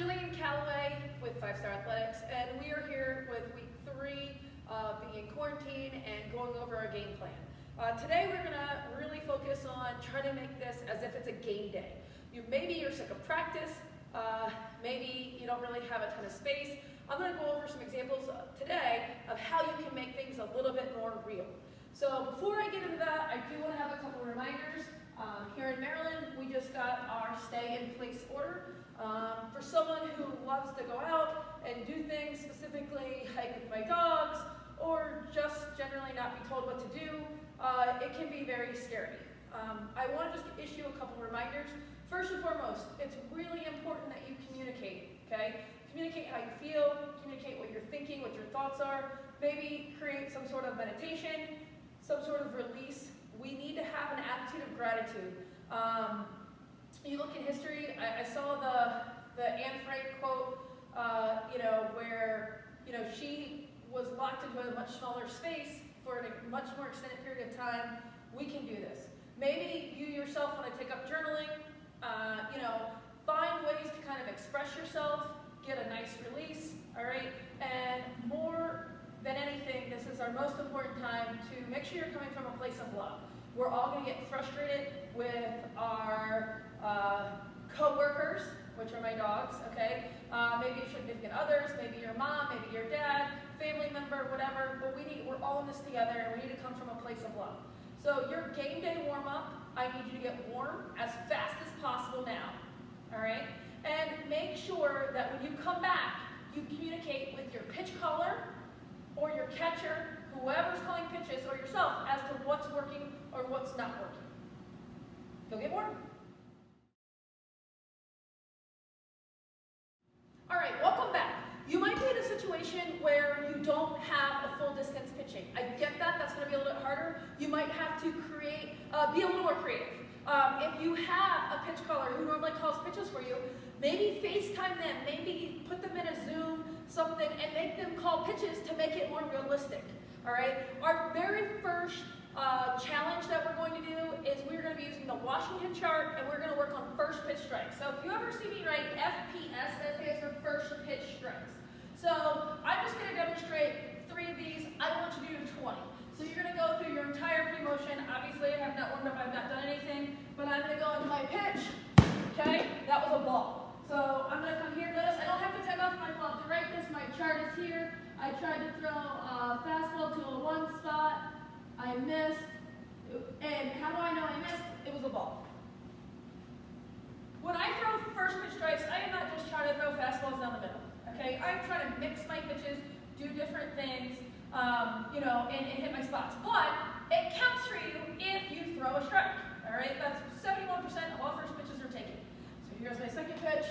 Jillian Calloway with 5 Star Athletics, and we are here with week 3, being in quarantine and going over our game plan. Today we're going to really focus on trying to make this as if it's a game day. Maybe you're sick of practice, maybe you don't really have a ton of space. I'm going to go over some examples today of how you can make things a little bit more real. So before I get into that, I do want to have a couple reminders. Here in Maryland, we just got our stay-in-place order. For someone who loves to go out and do things, specifically hike with my dogs, or just generally not be told what to do, it can be very scary. I want to just issue a couple reminders. First and foremost, it's really important that you communicate, okay? Communicate how you feel, communicate what you're thinking, what your thoughts are, maybe create some sort of meditation, some sort of release. We need to have an attitude of gratitude. You look in history, I saw the Anne Frank quote, where, she was locked into a much smaller space for a much more extended period of time. We can do this. Maybe you yourself want to take up journaling, find ways to kind of express yourself, get a nice release, all right? And more than anything, this is our most important time to make sure you're coming from a place of love. We're all going to get frustrated with our co-workers, which are my dogs, okay? Maybe your significant others, maybe your mom, maybe your dad, family member, whatever, but we're all in this together and we need to come from a place of love. So your game day warm-up, I need you to get warm as fast as possible now, all right? And make sure that when you come back, you communicate with your pitch caller or your catcher, whoever's calling pitches, or yourself as to what's working or what's not working. Go get warm. All right, welcome back. You might be in a situation where you don't have a full distance pitching. I get that, that's gonna be a little bit harder. You might have to be a little more creative. If you have a pitch caller who normally calls pitches for you, maybe FaceTime them, maybe put them in a Zoom, something, and make them call pitches to make it more realistic, all right? Our very first challenge that we're going to do is we're going to be using the Washington chart, and we're going to work on first pitch strikes. So if you ever see me write FPS, that stands for first pitch strikes. So I'm just going to demonstrate 3 of these. I want you to do 20. So you're going to go through your entire pre-motion. Obviously, I have not warmed up, I've not done anything, but I'm going to go into my pitch. Okay, that was a ball. So I'm going to come here. Notice I don't have to take off my glove to write this. My chart is here. I tried to throw a fastball to a 1 spot. I missed. And how do I know I missed? It was a ball. When I throw first pitch strikes, I am not just trying to throw fastballs down the middle. Okay, I'm trying to mix my pitches, do different things, and hit my spots. But it counts for you if you throw a strike. All right, that's 71% of all first pitches are taken. So here's my second pitch.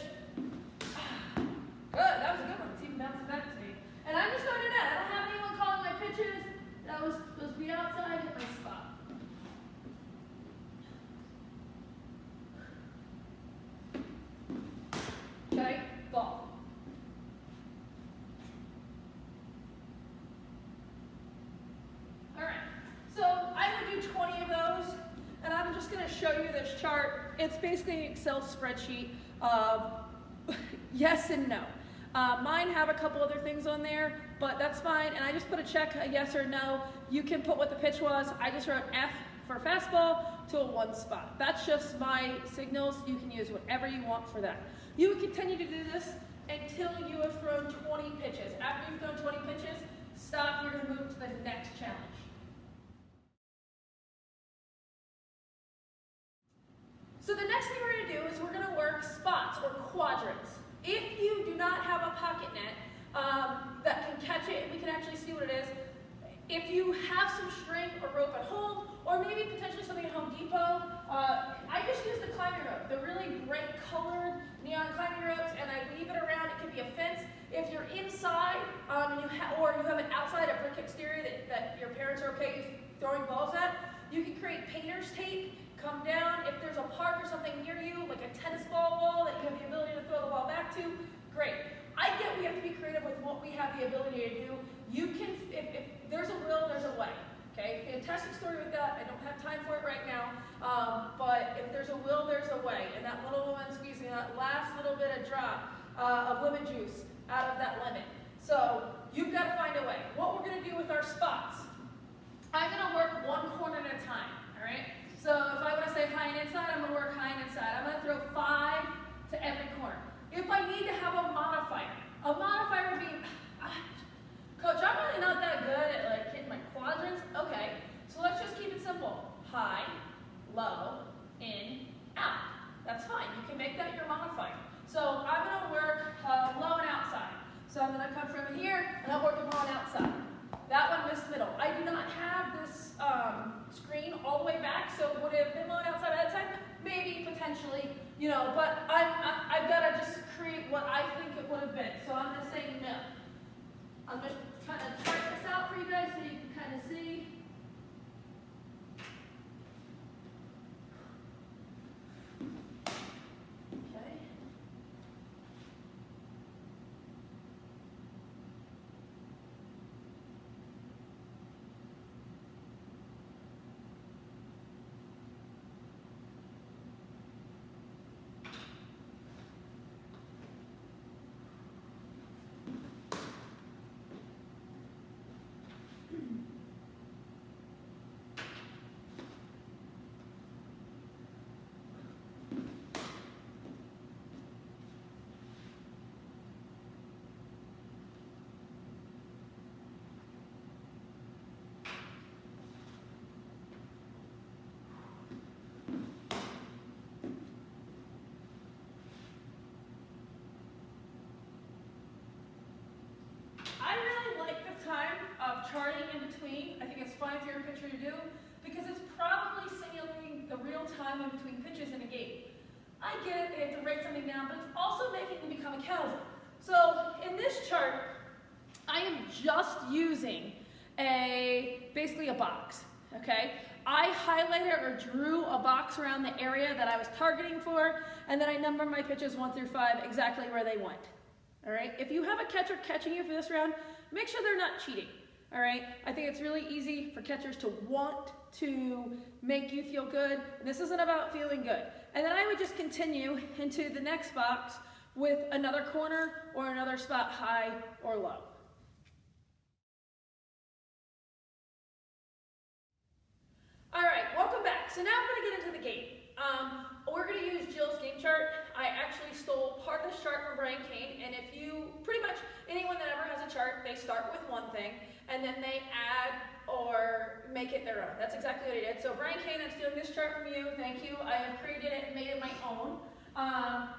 Good, that was a good one. It's even bouncing back to me. And I'm just going to net. I don't have anyone calling my pitches. That was supposed to be outside, hit my spot. Okay, ball. All right, so I would do 20 of those, and I'm just going to show you this chart. It's basically an Excel spreadsheet of yes and no. Mine have a couple other things on there, but that's fine, and I just put a check, a yes or no. You can put what the pitch was. I just wrote F for fastball to a 1 spot. That's just my signals. You can use whatever you want for that. You would continue to do this until you have thrown 20 pitches. After you've thrown 20 pitches, stop. You're going to move to the next challenge. So the next thing we're going to do is we're going to work spots or quadrants. If you do not have a pocket net that can catch it, we can actually see what it is. If you have some string or rope at home, or maybe potentially something at Home Depot, I just use the climbing rope. They're really bright colored neon climbing ropes, and I weave it around. It can be a fence. If you're inside, or you have an outside, a brick exterior that your parents are okay throwing balls at, you can create painter's tape. Come down. If there's a park or something near you, like a tennis ball wall that you have the ability to throw the ball back to, great. I get we have to be creative with what we have the ability to do. You can, if there's a will, there's a way. Okay, fantastic story with that. I don't have time for it right now, but if there's a will, there's a way. And that little woman squeezing that last little bit of drop, of lemon juice out of that lemon. So you've got to find a way. What we're going to do with our spots, I'm going to work one corner at a time, all right? So if I want to say high and inside, I'm going to work high and inside. I'm going to throw 5 to every corner. If I need to have a modifier would be, Coach, I'm really not that good at like hitting my quadrants. Okay, so let's just keep it simple. High, low, in, out. That's fine. You can make that your modifier. So I'm going to work low and outside. So I'm going to come from here, and I'm working low and outside. That one missed middle. I do not have this screen all the way back, so would it have been low and outside at that time? Maybe, potentially, you know, but I've got to just create what I think it would have been. So I'm going to say no. I'm just kind of chart this out for you guys so you can kind of see. Okay. Charting in between, I think it's fine for your pitcher to do, because it's probably simulating the real time in between pitches in a game. I get it, they have to write something down, but it's also making them become accountable. So in this chart, I am just using basically a box, okay? I highlighted or drew a box around the area that I was targeting for, and then I numbered my pitches 1 through 5 exactly where they went, all right? If you have a catcher catching you for this round, make sure they're not cheating. All right, I think it's really easy for catchers to want to make you feel good. This isn't about feeling good. And then I would just continue into the next box with another corner or another spot high or low. All right, welcome back. So now I'm going to get into the game. We're going to use Jill's game chart. I actually stole part of this chart from Brian Kane, and if you, pretty much anyone that ever has a chart, they start with one thing, and then they add or make it their own. That's exactly what he did. So Brian Kane, I'm stealing this chart from you. Thank you. I have created it and made it my own.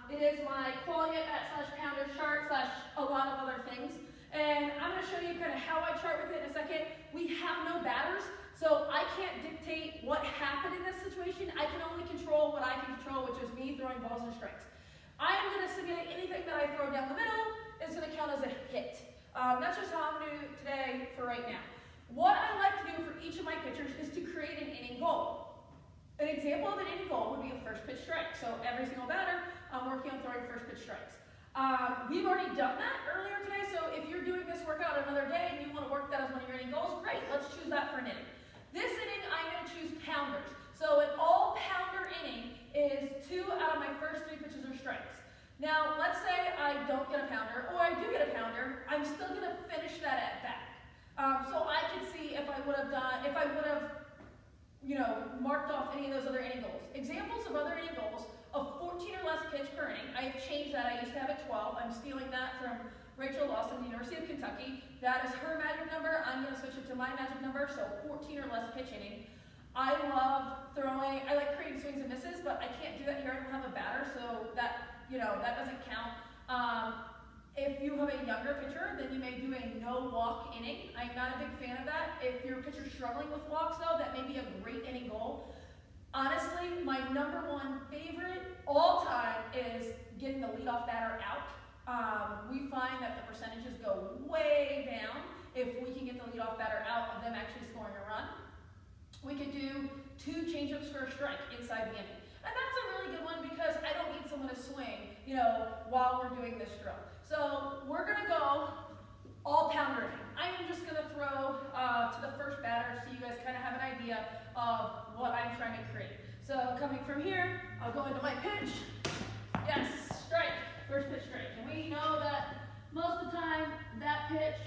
It is my quality at bat / pounder chart / a lot of other things. And I'm going to show you kind of how I chart with it in a second. We have no batters, so I can't dictate what happened in this situation. I can only control what I can control, which is me throwing balls and strikes. I'm going to simulate anything that I throw down the middle is going to count as a hit. That's just how I'm going to do today for right now. What I like to do for each of my pitchers is to create an inning goal. An example of an inning goal would be a first pitch strike. So every single batter, I'm working on throwing first pitch strikes. We've already done that earlier today, so if you're doing this workout another day and you want to work that as one of your inning goals, great, let's choose that for an inning. This inning, I'm going to choose pounders. So an all-pounder inning is 2 out of my first 3 pitches are strikes. Now, let's say I don't get a pounder, or I do get a pounder, I'm still going to finish that at bat. So I can see if I would have marked off any of those other inning goals. Examples of other inning goals of 14 or less pitch per inning. I have changed that. I used to have it 12. I'm stealing that from Rachel Lawson, University of Kentucky. That is her magic number. I'm going to switch it to my magic number, so 14 or less pitch inning. I like creating swings and misses, but I can't do that here. I don't have a batter, so that doesn't count. If you have a younger pitcher, then you may do a no-walk inning. I'm not a big fan of that. If your pitcher's struggling with walks, though, that may be a great inning goal. Honestly, my number 1 favorite all time is getting the leadoff batter out. We find that the percentages go way down if we can get the leadoff batter out of them actually scoring a run. We could do 2 changeups for a strike inside the inning. And that's a really good one because I don't need someone to swing, while we're doing this drill. So we're going to go all pounder inning. I am just going to throw to the first batter so you guys kind of have an idea of what I'm trying to create. So coming from here, I'll go into my pitch. Yes, strike. First pitch strike. And we know pitch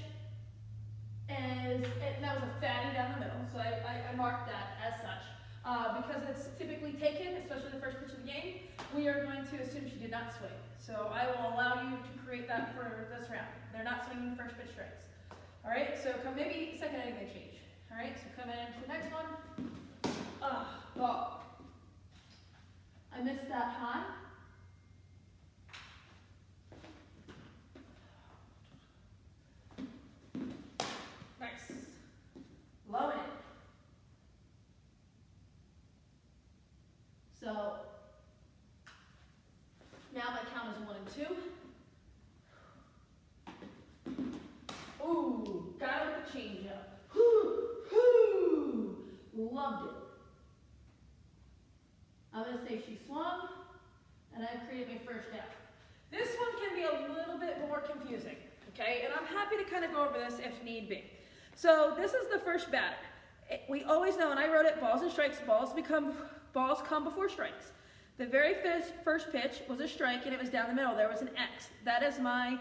is, and that was a fatty down the middle, so I marked that as such. Because it's typically taken, especially the first pitch of the game, we are going to assume she did not swing. So I will allow you to create that for this round. They're not swinging first pitch strikes. All right, so come maybe second inning they change. All right, so coming into the next one. Ball. I missed that high. Nice. Low it. So now my count is 1 and 2. Ooh, got it with the changeup. Loved it. I'm going to say she swung, and I've created my first out. This one can be a little bit more confusing, okay? And I'm happy to kind of go over this if need be. So this is the first batter. We always know, and I wrote it, balls and strikes, balls come before strikes. The very first pitch was a strike, and it was down the middle. There was an X. That is my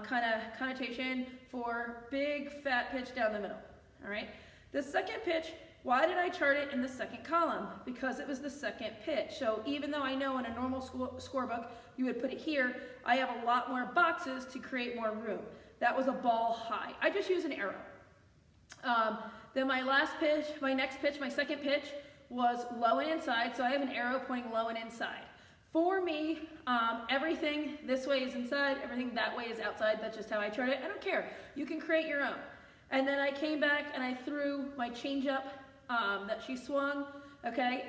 kind of connotation for big, fat pitch down the middle, all right? The second pitch, why did I chart it in the second column? Because it was the second pitch. So even though I know in a normal scorebook you would put it here, I have a lot more boxes to create more room. That was a ball high. I just use an arrow. Then my last pitch, my next pitch, my second pitch was low and inside, so I have an arrow pointing low and inside. For me, everything this way is inside, everything that way is outside. That's just how I chart it. I don't care. You can create your own. And then I came back and I threw my changeup that she swung, okay,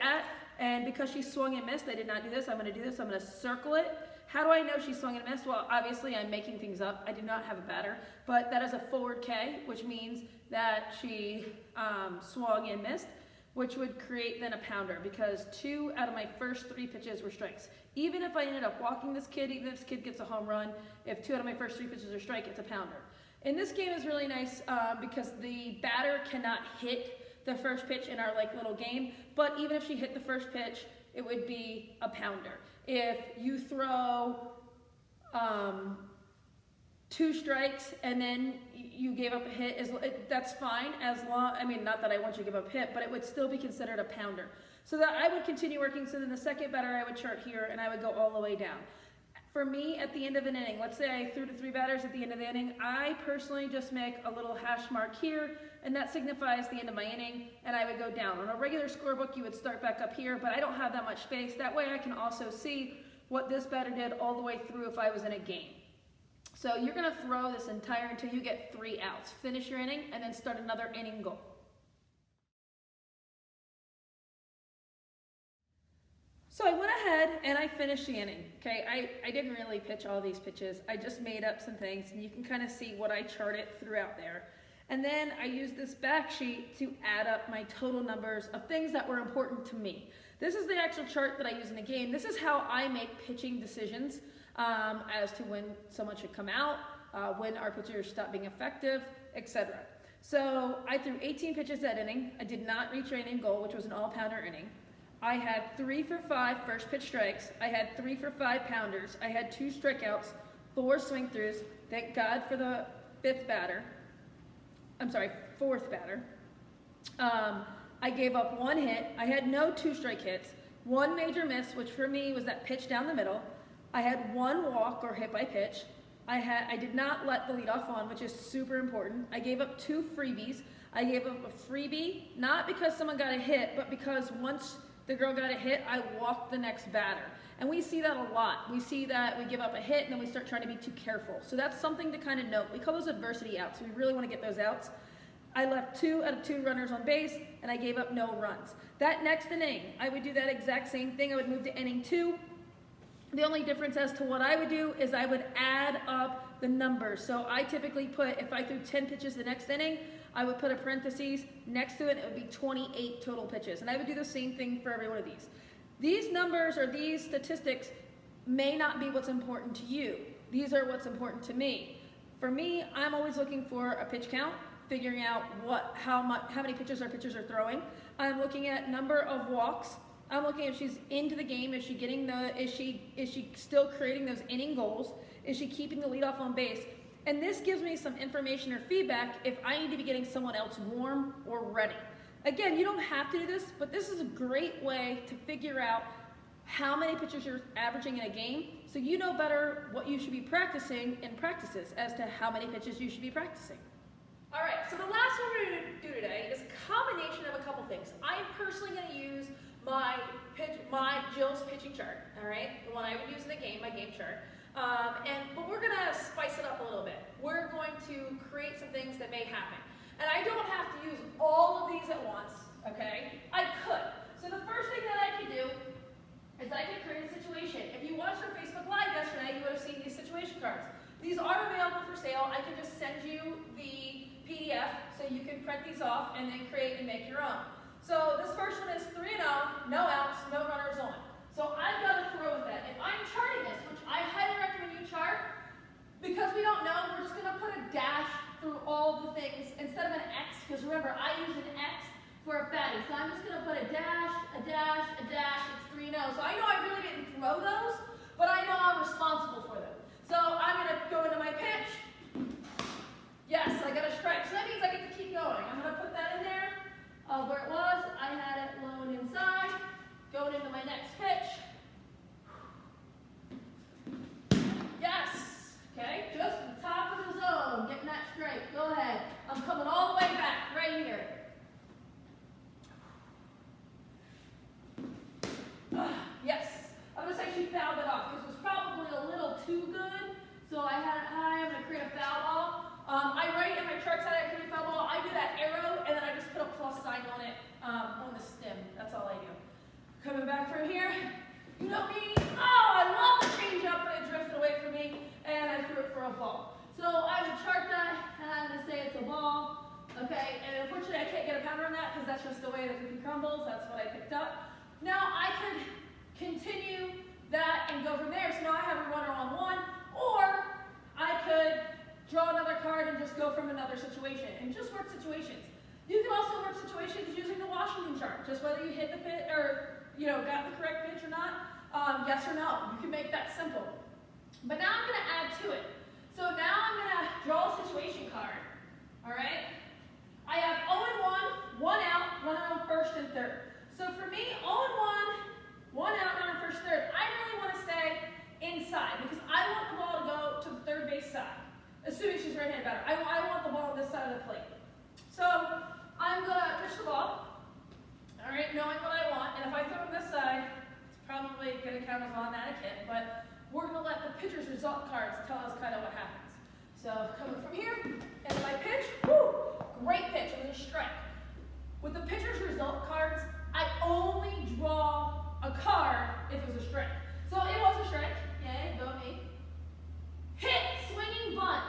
and because she swung and missed, I did not do this. I'm going to do this. I'm going to circle it. How do I know she swung and missed? Well, obviously I'm making things up. I do not have a batter, but that is a forward K, which means that she swung and missed, which would create then a pounder because 2 out of my first 3 pitches were strikes. Even if I ended up walking this kid, even if this kid gets a home run, if 2 out of my first 3 pitches are strike, it's a pounder. And this game is really nice because the batter cannot hit the first pitch in our little game, but even if she hit the first pitch, it would be a pounder. If you throw 2 strikes and then you gave up a hit, that's fine as long, I mean, not that I want you to give up a hit, but it would still be considered a pounder. So that I would continue working, so then the second batter I would chart here and I would go all the way down. For me, at the end of an inning, let's say I threw to 3 batters at the end of the inning, I personally just make a little hash mark here, and that signifies the end of my inning, and I would go down. On a regular scorebook, you would start back up here, but I don't have that much space. That way I can also see what this batter did all the way through if I was in a game. So you're going to throw this entire until you get 3 outs. Finish your inning, and then start another inning goal. So I went ahead and I finished the inning, okay? I didn't really pitch all these pitches. I just made up some things, and you can kind of see what I charted throughout there. And then I used this back sheet to add up my total numbers of things that were important to me. This is the actual chart that I use in the game. This is how I make pitching decisions as to when someone should come out, when our pitchers stop being effective, etc. So I threw 18 pitches that inning. I did not reach our inning goal, which was an all-pounder inning. I had 3 for 5 first pitch strikes. I had 3 for 5 pounders. I had 2 strikeouts, 4 swing throughs. Thank God for the fourth batter. I gave up 1 hit. I had no 2-strike hits. 1 major miss, which for me was that pitch down the middle. I had 1 walk or hit by pitch. I did not let the leadoff on, which is super important. I gave up 2 freebies. I gave up a freebie, not because someone got a hit, but because once the girl got a hit, I walked the next batter. And we see that a lot. We see that we give up a hit and then we start trying to be too careful. So that's something to kind of note. We call those adversity outs. We really want to get those outs. I left 2 out of 2 runners on base and I gave up no runs. That next inning, I would do that exact same thing. I would move to inning 2. The only difference as to what I would do is I would add up the numbers. So I typically put, if I threw 10 pitches the next inning, I would put a parentheses next to it, it would be 28 total pitches. And I would do the same thing for every one of these. These numbers or these statistics may not be what's important to you. These are what's important to me. For me, I'm always looking for a pitch count, figuring out how many pitches our pitchers are throwing. I'm looking at number of walks. I'm looking if she's into the game, is she still creating those inning goals? Is she keeping the leadoff on base? And this gives me some information or feedback if I need to be getting someone else warm or ready. Again, you don't have to do this, but this is a great way to figure out how many pitches you're averaging in a game, so you know better what you should be practicing in practices as to how many pitches you should be practicing. All right, so the last one we're going to do today is a combination of a couple things. I'm personally going to use my Jill's pitching chart, all right, the one I would use in the game, my game chart. But we're going to spice it up a little bit. We're going to create some things that may happen. And I don't have to use all of these at once, okay? I could. So the first thing that I could do is I could create a situation. If you watched our Facebook Live yesterday, you would have seen these situation cards. These are available for sale. I can just send you the PDF so you can print these off and then create and make your own. So this first one is 3-0, no outs, no runners on. So I've got to throw with that. If I'm charting this, which I highly recommend you chart, because we don't know, we're just going to put a dash through all the things instead of an X, because remember, I use an X for a fatty. So I'm just going to put a dash, a dash, a dash, it's 3-0. So I know I really didn't throw those, but I know I'm responsible for them. So I'm going to go into my pitch. Yes, I got a strike. So that means I get to keep going. I'm going to put that in there where it was. I had it blown inside. Going into my next pitch. Yes. Okay, just the top of the zone. Getting that straight. Go ahead. I'm coming all the way back right here. Yes. I'm going to say she fouled it off because it was probably a little too good. So I had it high. I'm going to create a foul ball. I write in my chart side I create a foul ball. I do that arrow and then I just put a plus sign on it on the stem. That's all I do. Coming back from here, you know me, oh, I love the change up, but it drifted away from me, and I threw it for a ball. So I would chart that, and I'm going to say it's a ball, okay, and unfortunately I can't get a pounder on that because that's just the way the cookie crumbles, that's what I picked up. Now I could continue that and go from there, so now I have a runner on one, or I could draw another card and just go from another situation, and just work situations. You can also work situations using the Washington chart, just whether you hit the pitch, or got the correct pitch or not, yes or no. You can make that simple. But now I'm going to add to it. So now I'm going to draw a situation card. All right? I have 0-1, 1 out, runner on first and third. So for me, 0-1, 1 out, runner on first, third. I really want to stay inside because I want the ball to go to the third base side. Assuming she's right-handed batter. I want the ball on this side of the plate. So I'm going to pitch the ball. All right, knowing what I want, and if I throw it this side, it's probably going to count as automatic hit, but we're going to let the pitcher's result cards tell us kind of what happens. So coming from here, and my pitch, whoo, great pitch, it was a strike. With the pitcher's result cards, I only draw a card if it was a strike. So it was a strike, yay, go me. Hit, swinging bunt,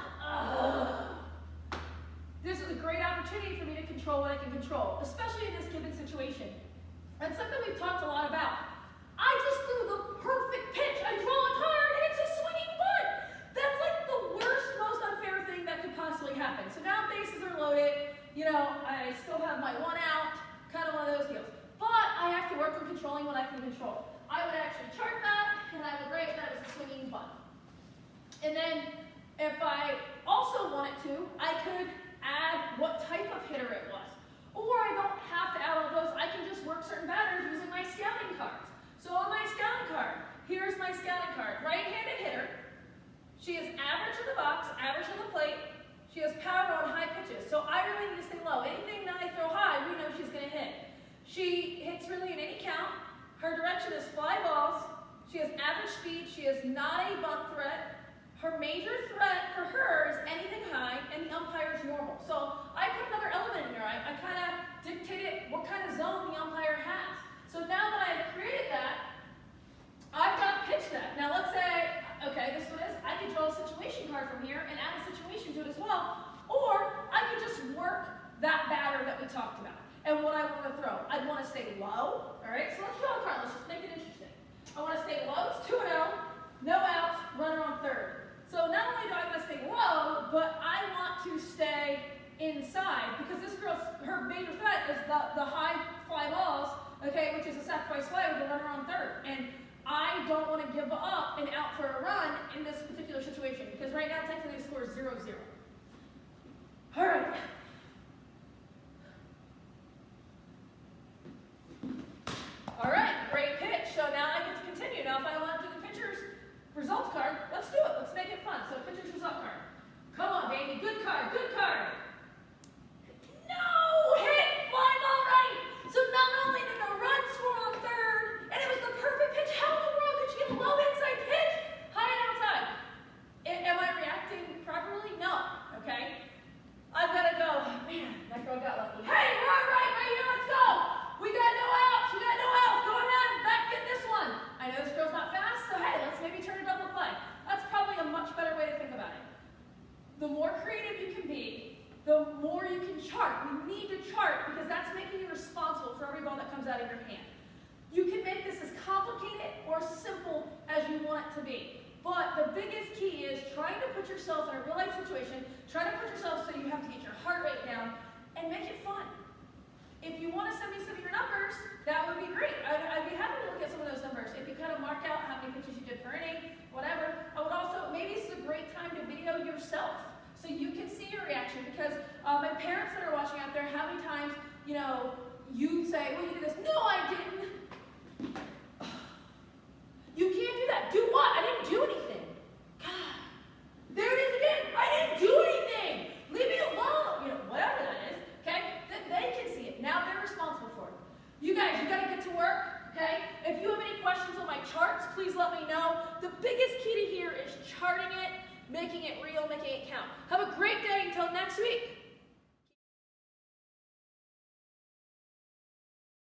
This is a great opportunity for me to control what I can control, especially in this given situation. And something we've talked a lot about. I just threw the perfect pitch. I draw a card and it's a swinging bunt. That's like the worst, most unfair thing that could possibly happen. So now bases are loaded. I still have my 1 out, kind of one of those deals. But I have to work on controlling what I can control. I would actually chart that and I would write that as a swinging bunt. And then if I also wanted to, I could add what type of hitter it was. Or I don't have to add all those. I can just work certain batters using my scouting cards. So on my scouting card, here's my scouting card. Right-handed hitter. She is average in the box, average on the plate. She has power on high pitches. So I really need to stay low. Anything that I throw high, we know she's going to hit. She hits really in any count. Her direction is fly balls. She has average speed. She is not a bunt threat. Her major threat for her is anything high, and the umpire is normal. So I put another element in here. I kind of dictated what kind of zone the umpire has. So now that I've created that, I've got to pitch that. Now let's say, okay, this one is, I could draw a situation card from here and add a situation to it as well, or I could just work that batter that we talked about. And what I want to throw, I'd want to stay low, all right? So let's draw a card. Let's just make it interesting. I want to stay low. It's 2-0, no outs, runner on third. So not only do I want to stay low, but I want to stay inside because this girl's, her major threat is the high fly balls, okay, which is a sacrifice fly with a runner on third. And I don't want to give up and out for a run in this particular situation, because right now technically the score is 0-0. All right. All right, great pitch. So now I get to continue. Now if I want to do the pitcher's results card, let's do it. Let's make it fun. So pitcher's result card. Come on, baby. Good card, good card. No! Hit! Fly ball right! So not only did the run score on third, and it was the perfect pitch, how in the world could you get a low inside pitch? High and outside. Am I reacting properly? No. Okay? I've got to go. Man, that girl got lucky. Hey, we're all right here. Let's go. We got no outs. We got no outs. Go ahead. Back in this one. I know this girl's not fast, so hey, let's maybe turn a double play. That's probably a much better way to think about it. The more creative you can be, the more you can chart. We need to chart because that's making you responsible for every ball that comes out of your hand. You can make this as complicated or simple as you want it to be. But the biggest key is trying to put yourself in a real life situation, trying to put yourself so you have to get your heart rate down and make it fun. If you want to send me some of your numbers, that would be great. I'd be happy to look at some of those numbers. If you kind of mark out how many pitches you did per inning, whatever. I would also, maybe this is a great time to video yourself so you can see your reaction, because my parents that are watching out there, how many times, you know, you say, well, you did this. No, I didn't. You can't do that. Do what? I didn't do anything. God, there it is again. I didn't do anything. Leave me alone. You know, whatever that is, okay? They can see it. Now they're responsible for it. You guys, you got to get to work, okay? If you have any questions on my charts, please let me know. The biggest key to here is charting it, making it real, making it count. Have a great day until next week.